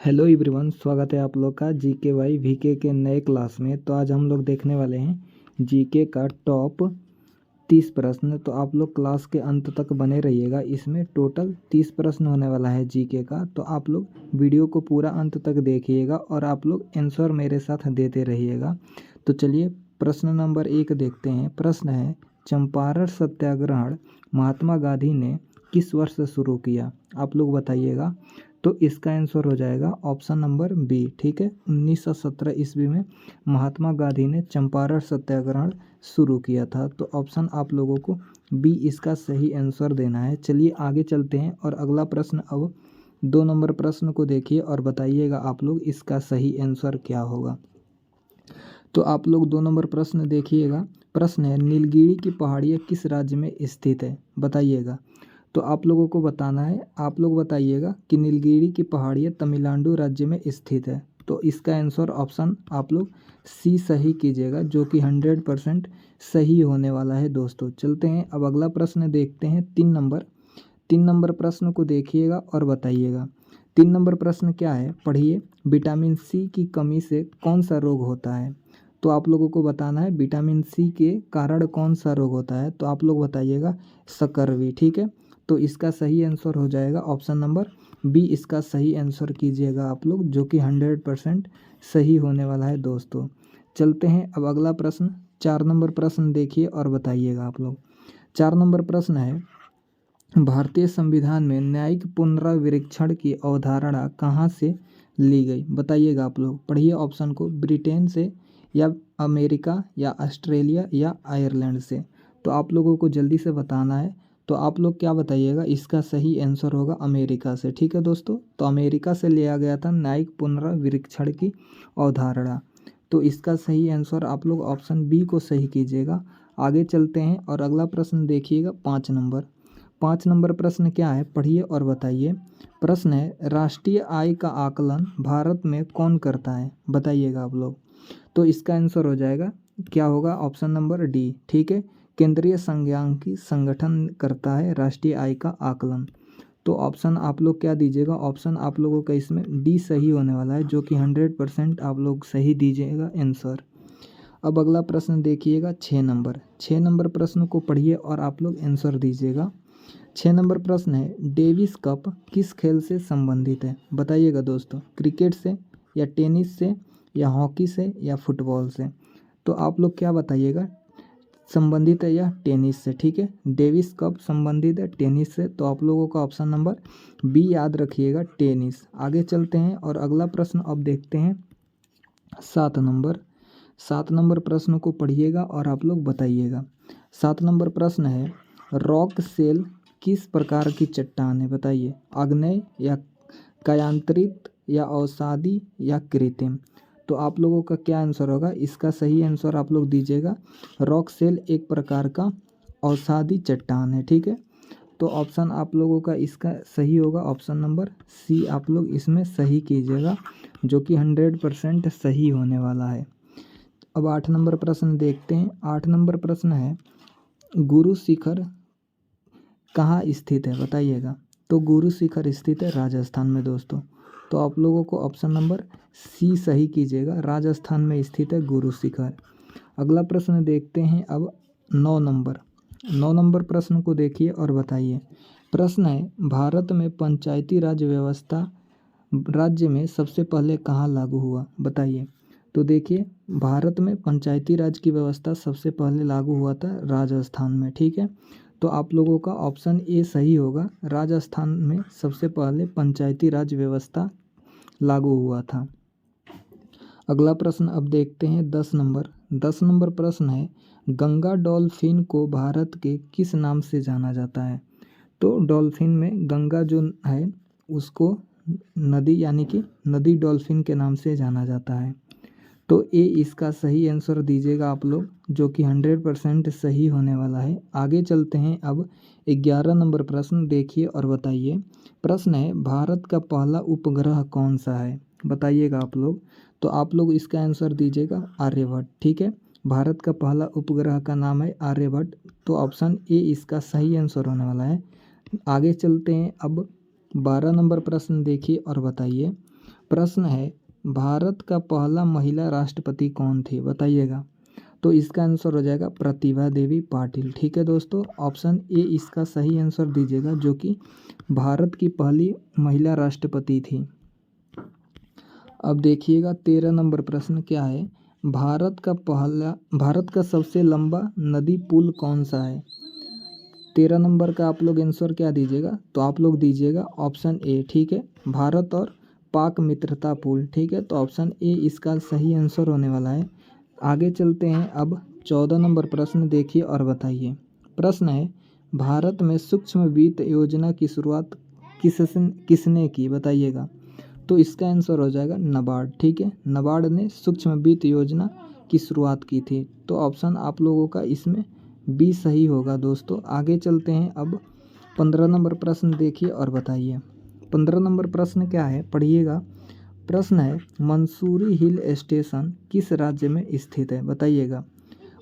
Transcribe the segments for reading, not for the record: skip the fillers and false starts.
Hello everyone, स्वागत है आप लोग का जीके वाई वीके के नए क्लास में। तो आज हम लोग देखने वाले हैं जीके का टॉप 30 प्रश्न। तो आप लोग क्लास के अंत तक बने रहिएगा। इसमें टोटल 30 प्रश्न होने वाला है जीके का। तो आप लोग वीडियो को पूरा अंत तक देखिएगा और आप लोग आंसर मेरे साथ देते रहिएगा। तो चलिए प्रश्न नंबर 1 देखते हैं। प्रश्न है, चंपारण सत्याग्रह महात्मा गांधी ने किस वर्ष शुरू किया? आप लोग बताइएगा। तो इसका आंसर हो जाएगा ऑप्शन नंबर बी। ठीक है, 1917 ईस्वी में महात्मा गांधी ने चंपारण सत्याग्रह शुरू किया था। तो ऑप्शन आप लोगों को बी इसका सही आंसर देना है। चलिए आगे चलते हैं और अगला प्रश्न, अब 2 नंबर प्रश्न को देखिए और बताइएगा आप लोग इसका सही आंसर क्या होगा। तो आप लोग 2 नंबर प्रश्न देखिएगा। प्रश्न है, नीलगिरी की पहाड़ियाँ किस राज्य में स्थित है? बताइएगा। तो आप लोगों को बताना है, आप लोग बताइएगा कि नीलगिरी की पहाड़ियाँ तमिलनाडु राज्य में स्थित है। तो इसका आंसर ऑप्शन आप लोग सी सही कीजिएगा, जो कि 100% सही होने वाला है दोस्तों। चलते हैं अब अगला प्रश्न देखते हैं। 3 नंबर प्रश्न को देखिएगा और बताइएगा। 3 नंबर प्रश्न क्या है, पढ़िए। विटामिन सी की कमी से कौन सा रोग होता है? तो आप लोगों को बताना है विटामिन सी के कारण कौन सा रोग होता है। तो आप लोग बताइएगा सकरवी। ठीक है, तो इसका सही आंसर हो जाएगा ऑप्शन नंबर बी। इसका सही आंसर कीजिएगा आप लोग, जो कि 100% सही होने वाला है दोस्तों। चलते हैं अब अगला प्रश्न। 4 नंबर प्रश्न देखिए और बताइएगा आप लोग। 4 नंबर प्रश्न है, भारतीय संविधान में न्यायिक पुनर्विवेचन की अवधारणा कहाँ से ली गई? बताइएगा आप लोग। पढ़िए ऑप्शन को, ब्रिटेन से या अमेरिका या ऑस्ट्रेलिया या आयरलैंड से। तो आप लोगों को जल्दी से बताना है। तो आप लोग क्या बताइएगा? इसका सही आंसर होगा अमेरिका से। ठीक है दोस्तों, तो अमेरिका से लिया गया था न्यायिक पुनर्विवेचन की अवधारणा। तो इसका सही आंसर आप लोग ऑप्शन बी को सही कीजिएगा। आगे चलते हैं और अगला प्रश्न देखिएगा। 5 नंबर प्रश्न क्या है, पढ़िए और बताइए। प्रश्न है, राष्ट्रीय आय का आकलन भारत में कौन करता है? बताइएगा आप लोग। तो इसका आंसर हो जाएगा, क्या होगा? Option number D. ठीक है, केंद्रीय संज्ञानिकी संगठन करता है राष्ट्रीय आय का आकलन। तो ऑप्शन आप लोग क्या दीजिएगा? ऑप्शन आप लोगों का इसमें डी सही होने वाला है, जो कि 100% आप लोग सही दीजिएगा आंसर। अब अगला प्रश्न देखिएगा। 6 नंबर प्रश्न को पढ़िए और आप लोग आंसर दीजिएगा। 6 नंबर प्रश्न है, डेविस कप किस खेल से संबंधित है? बताइएगा दोस्तों। क्रिकेट से या टेनिस से या हॉकी से या फुटबॉल से? तो आप लोग क्या बताइएगा? संबंधित है या टेनिस से। ठीक है, डेविस कप संबंधित है टेनिस से। तो आप लोगों का ऑप्शन नंबर बी याद रखिएगा, टेनिस। आगे चलते हैं और अगला प्रश्न अब देखते हैं। 7 नंबर प्रश्न को पढ़िएगा और आप लोग बताइएगा। 7 नंबर प्रश्न है, रॉक सेल किस प्रकार की चट्टान है? बताइए। आग्नेय या कायांतरित या अवसादी या कृत्रिम? तो आप लोगों का क्या आंसर होगा? इसका सही आंसर आप लोग दीजिएगा। रॉक सेल एक प्रकार का अवसादी चट्टान है। ठीक है, तो ऑप्शन आप लोगों का इसका सही होगा ऑप्शन नंबर सी। आप लोग इसमें सही कीजिएगा, जो कि 100% सही होने वाला है। अब 8 नंबर प्रश्न देखते हैं। 8 नंबर प्रश्न है, गुरु शिखर कहाँ स्थित है? बताइएगा। तो गुरु शिखर स्थित है राजस्थान में दोस्तों। तो आप लोगों को ऑप्शन नंबर सी सही कीजिएगा, राजस्थान में स्थित है गुरु शिखर। अगला प्रश्न देखते हैं अब 9 नंबर प्रश्न को देखिए और बताइए। प्रश्न है, भारत में पंचायती राज व्यवस्था राज्य में सबसे पहले कहाँ लागू हुआ? बताइए। तो देखिए, भारत में पंचायती राज की व्यवस्था सबसे पहले लागू हुआ था राजस्थान में। ठीक है, तो आप लोगों का ऑप्शन ए सही होगा, राजस्थान में सबसे पहले पंचायती राज व्यवस्था लागू हुआ था। अगला प्रश्न अब देखते हैं 10 नंबर प्रश्न है, गंगा डॉल्फिन को भारत के किस नाम से जाना जाता है? तो डॉल्फिन में गंगा जो है उसको नदी यानी कि नदी डॉल्फिन के नाम से जाना जाता है। तो ए इसका सही आंसर दीजिएगा आप लोग, जो कि 100% सही होने वाला है। आगे चलते हैं अब 11 नंबर प्रश्न देखिए और बताइए। प्रश्न है, भारत का पहला उपग्रह कौन सा है? बताइएगा आप लोग। तो आप लोग इसका आंसर दीजिएगा आर्यभट्ट। ठीक है, भारत का पहला उपग्रह का नाम है आर्यभट्ट। तो ऑप्शन ए इसका सही आंसर होने वाला है। आगे चलते हैं अब 12 नंबर प्रश्न देखिए और बताइए। प्रश्न है भारत का पहला महिला राष्ट्रपति कौन थे, बताइएगा। तो इसका आंसर हो जाएगा प्रतिभा देवी पाटिल। ठीक है दोस्तों, ऑप्शन ए इसका सही आंसर दीजिएगा, जो कि भारत की पहली महिला राष्ट्रपति थी। अब देखिएगा 13 नंबर प्रश्न क्या है, भारत का सबसे लंबा नदी पुल कौन सा है। 13 नंबर का आप लोग आंसर क्या दीजिएगा, तो आप लोग दीजिएगा ऑप्शन ए। ठीक है, भारत और पाक मित्रता पुल। ठीक है, तो ऑप्शन ए इसका सही आंसर होने वाला है। आगे चलते हैं। अब 14 नंबर प्रश्न देखिए और बताइए। प्रश्न है भारत में सूक्ष्म वित्त योजना की शुरुआत किसने की, बताइएगा। तो इसका आंसर हो जाएगा नाबार्ड। ठीक है, नाबार्ड ने सूक्ष्म वित्त योजना की शुरुआत की थी। तो ऑप्शन आप लोगों का इसमें बी सही होगा दोस्तों। आगे चलते हैं। अब 15 नंबर प्रश्न देखिए और बताइए। 15 नंबर प्रश्न क्या है, पढ़िएगा। प्रश्न है मंसूरी हिल स्टेशन किस राज्य में स्थित है, बताइएगा।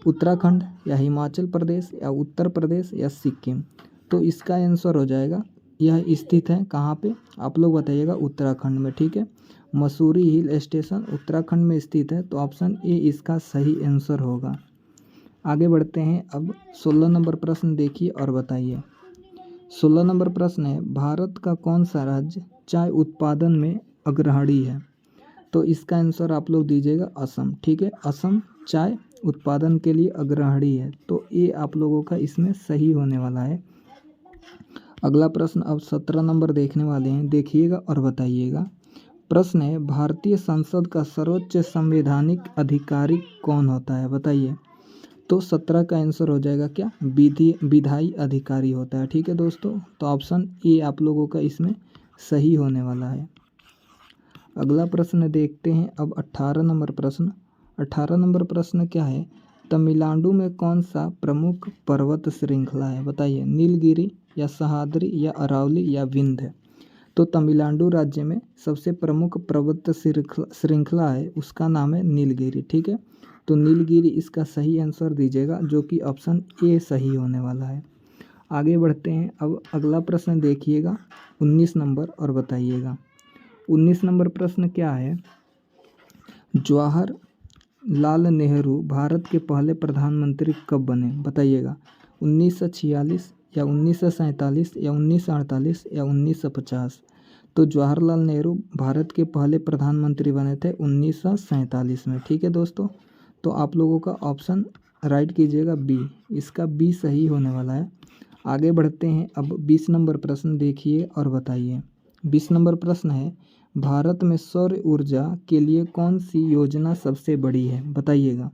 उत्तराखंड या हिमाचल प्रदेश या उत्तर प्रदेश या सिक्किम। तो इसका आंसर हो जाएगा, यह स्थित है कहाँ पे, आप लोग बताइएगा, उत्तराखंड में। ठीक है, मसूरी हिल स्टेशन उत्तराखंड में स्थित है। तो ऑप्शन ए इसका सही आंसर होगा। आगे बढ़ते हैं। अब 16 नंबर प्रश्न देखिए और बताइए। 16 नंबर प्रश्न है भारत का कौन सा राज्य चाय उत्पादन में अग्रणी है। तो इसका आंसर आप लोग दीजिएगा असम। ठीक है, असम चाय उत्पादन के लिए अग्रणी है। तो ये आप लोगों का इसमें सही होने वाला है। अगला प्रश्न अब 17 नंबर देखने वाले हैं, देखिएगा और बताइएगा। प्रश्न है भारतीय संसद का सर्वोच्च संवैधानिक अधिकारी कौन होता है, बताइए। तो 17 का आंसर हो जाएगा क्या, विधायी अधिकारी होता है। ठीक है दोस्तों, तो ऑप्शन ए आप लोगों का इसमें सही होने वाला है। अगला प्रश्न देखते हैं। अब 18 नंबर प्रश्न। 18 नंबर प्रश्न क्या है, तमिलनाडु में कौन सा प्रमुख पर्वत श्रृंखला है, बताइए। नीलगिरी या सह्याद्री या अरावली या विंध्य। तो तमिलनाडु राज्य में सबसे प्रमुख पर्वत श्रृंखला है, उसका नाम है नीलगिरी। ठीक है, तो नीलगिरी इसका सही आंसर दीजिएगा, जो कि ऑप्शन ए सही होने वाला है। आगे बढ़ते हैं। अब अगला प्रश्न देखिएगा 19 नंबर और बताइएगा। 19 नंबर प्रश्न क्या है, जवाहरलाल नेहरू भारत के पहले प्रधानमंत्री कब बने, बताइएगा। 1946 या 1947 या 1948 या 1950। तो जवाहरलाल नेहरू भारत के पहले प्रधानमंत्री बने थे 1947 में। ठीक है दोस्तों, तो आप लोगों का ऑप्शन राइट कीजिएगा बी, इसका बी सही होने वाला है। आगे बढ़ते हैं। अब 20 नंबर प्रश्न देखिए और बताइए। 20 नंबर प्रश्न है भारत में सौर ऊर्जा के लिए कौन सी योजना सबसे बड़ी है, बताइएगा।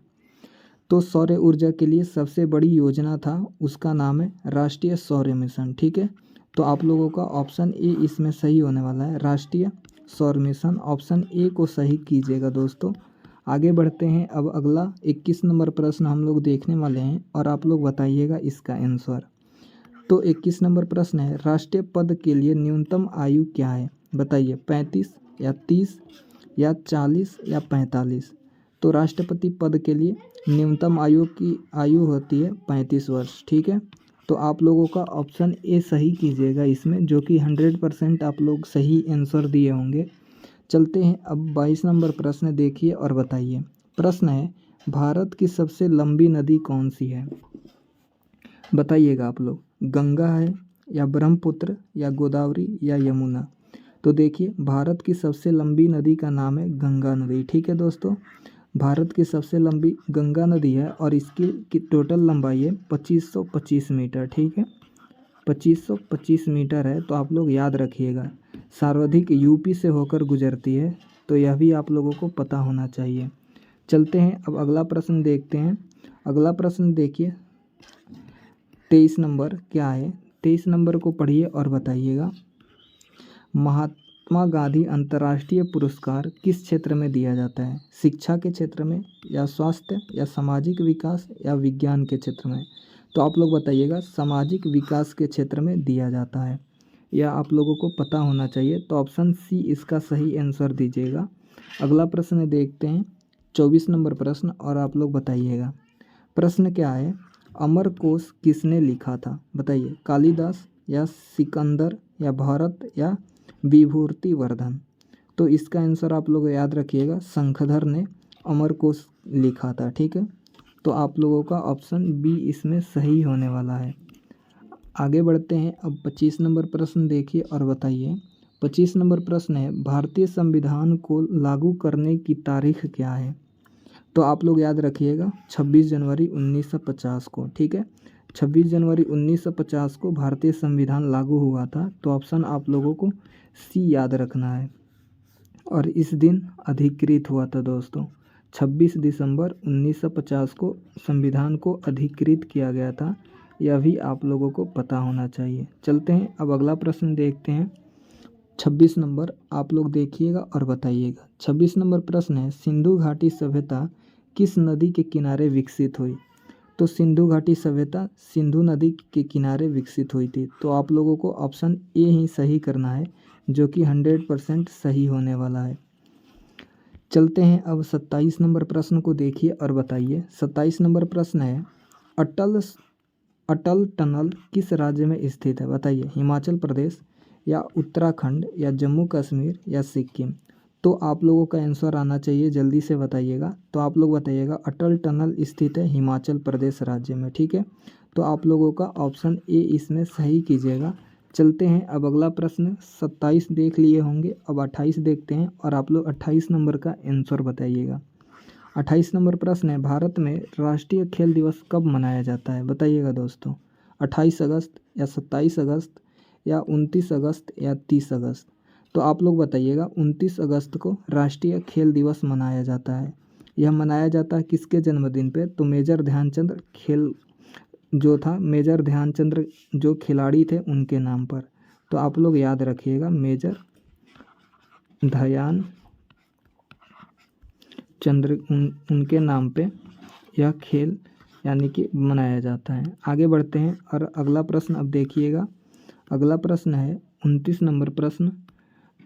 तो सौर ऊर्जा के लिए सबसे बड़ी योजना था, उसका नाम है राष्ट्रीय सौर मिशन। ठीक है, तो आप लोगों का ऑप्शन ए इसमें सही होने वाला है, राष्ट्रीय सौर मिशन। ऑप्शन ए को सही कीजिएगा दोस्तों। आगे बढ़ते हैं। अब अगला 21 नंबर प्रश्न हम लोग देखने वाले हैं और आप लोग बताइएगा इसका आंसर। तो 21 नंबर प्रश्न है राष्ट्रीय पद के लिए न्यूनतम आयु क्या है, बताइए। 35 या 30 या 40 या 45। तो राष्ट्रपति पद के लिए न्यूनतम आयु होती है 35 वर्ष। ठीक है, तो आप लोगों का ऑप्शन ए सही कीजिएगा इसमें, जो कि 100% आप लोग सही आंसर दिए होंगे। चलते हैं। अब 22 नंबर प्रश्न देखिए और बताइए। प्रश्न है भारत की सबसे लंबी नदी कौन सी है, बताइएगा आप लोग। गंगा है या ब्रह्मपुत्र या गोदावरी या यमुना। तो देखिए भारत की सबसे लंबी नदी का नाम है गंगा नदी। ठीक है दोस्तों, भारत की सबसे लंबी गंगा नदी है और इसकी टोटल लंबाई है 2525 मीटर। ठीक है, 2525 मीटर है। तो आप लोग याद रखिएगा, सर्वाधिक यूपी से होकर गुजरती है, तो यह भी आप लोगों को पता होना चाहिए। चलते हैं। अब अगला प्रश्न देखते हैं। अगला प्रश्न देखिए 23 नंबर क्या है, 23 नंबर को पढ़िए और बताइएगा। महात्मा गांधी अंतर्राष्ट्रीय पुरस्कार किस क्षेत्र में दिया जाता है, शिक्षा के क्षेत्र में या स्वास्थ्य या सामाजिक विकास या विज्ञान के क्षेत्र में। तो आप लोग बताइएगा, सामाजिक विकास के क्षेत्र में दिया जाता है, यह आप लोगों को पता होना चाहिए। तो ऑप्शन सी इसका सही आंसर दीजिएगा। अगला प्रश्न देखते हैं 24 नंबर प्रश्न और आप लोग बताइएगा। प्रश्न क्या है, अमरकोश किसने लिखा था, बताइए। कालिदास या सिकंदर या भारत या विभूतिवर्धन। तो इसका आंसर आप लोग याद रखिएगा, शंखधर ने अमरकोश लिखा था। ठीक है, तो आप लोगों का ऑप्शन बी इसमें सही होने वाला है। आगे बढ़ते हैं। अब 25 नंबर प्रश्न देखिए और बताइए। 25 नंबर प्रश्न है, भारतीय संविधान को लागू करने की तारीख क्या है? तो आप लोग याद रखिएगा 26 जनवरी 1950 को। ठीक है, 26 जनवरी 1950 को भारतीय संविधान लागू हुआ था। तो ऑप्शन आप लोगों को सी याद रखना है। और इस दिन अधिकृत हुआ था दोस्तों, 26 दिसंबर 1950 को संविधान को अधिकृत किया गया था। यह भी आप लोगों को पता होना चाहिए। चलते हैं, अब अगला प्रश्न देखते हैं। 26 नंबर आप लोग देखिएगा और बताइएगा। 26 नंबर प्रश्न है, सिंधु घाटी सभ्यता किस नदी के किनारे विकसित हुई? तो सिंधु घाटी सभ्यता सिंधु नदी के किनारे विकसित हुई थी। तो आप लोगों को ऑप्शन ए ही सही करना है, जो कि 100% सही होने वाला है। चलते हैं, अब 27 नंबर प्रश्न को देखिए और बताइए। 27 नंबर प्रश्न है, अटल टनल किस राज्य में स्थित है? बताइए, हिमाचल प्रदेश या उत्तराखंड या जम्मू कश्मीर या सिक्किम? तो आप लोगों का आंसर आना चाहिए, जल्दी से बताइएगा। तो आप लोग बताइएगा अटल टनल स्थित है हिमाचल प्रदेश राज्य में। ठीक है, तो आप लोगों का ऑप्शन ए इसमें सही कीजिएगा। चलते हैं, अब अगला प्रश्न 27 देख लिए होंगे, अब 28 देखते हैं और आप लोग 28 नंबर का आंसर बताइएगा। 28 नंबर प्रश्न है, भारत में राष्ट्रीय खेल दिवस कब मनाया जाता है? बताइएगा दोस्तों, 28 अगस्त या 27 अगस्त या 29 अगस्त या 30 अगस्त? तो आप लोग बताइएगा। 29 अगस्त को राष्ट्रीय खेल दिवस मनाया जाता है। यह मनाया जाता है किसके जन्मदिन पे? तो मेजर ध्यानचंद खेल जो था, मेजर ध्यानचंद जो खिलाड़ी थे उनके नाम पर। तो आप लोग याद रखिएगा, मेजर ध्यानचंद उनके नाम पे यह खेल यानी कि मनाया जाता है। आगे बढ़ते हैं और अगला प्रश्न अब देखिएगा। अगला प्रश्न है 29 नंबर प्रश्न,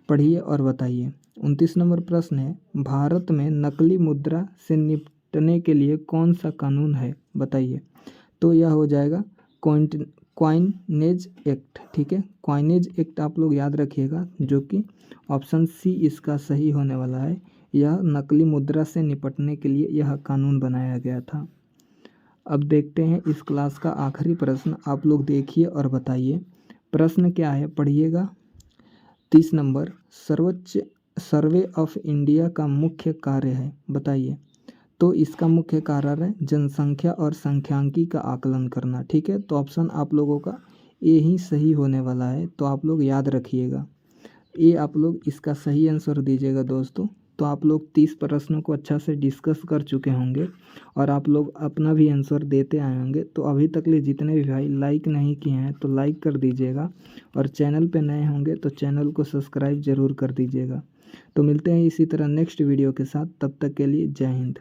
पढ़िए और बताइए। 29 नंबर प्रश्न है, भारत में नकली मुद्रा से निपटने के लिए कौन सा कानून है? बताइए। तो यह हो जाएगा क्वाइनेज एक्ट। ठीक है, क्वाइनेज एक्ट आप लोग याद रखिएगा, जो कि ऑप्शन सी इसका सही होने वाला है। यह नकली मुद्रा से निपटने के लिए यह कानून बनाया गया था। अब देखते हैं इस क्लास का आखिरी प्रश्न, आप लोग देखिए और बताइए। प्रश्न क्या है, पढ़िएगा। 30 नंबर, सर्वोच्च सर्वे ऑफ इंडिया का मुख्य कार्य है? बताइए। तो इसका मुख्य कार्य है जनसंख्या और सांख्यिकी का आकलन करना। ठीक है, तो ऑप्शन आप लोगों का ए ही सही होने वाला है। तो आप लोग याद रखिएगा, ये आप लोग इसका सही आंसर दीजिएगा दोस्तों। तो आप लोग 30 प्रश्नों को अच्छा से डिस्कस कर चुके होंगे और आप लोग अपना भी आंसर देते आए होंगे। तो अभी तक ले जितने भी भाई लाइक नहीं किए हैं तो लाइक कर दीजिएगा, और चैनल पे नए होंगे तो चैनल को सब्सक्राइब ज़रूर कर दीजिएगा। तो मिलते हैं इसी तरह नेक्स्ट वीडियो के साथ, तब तक के लिए जय हिंद।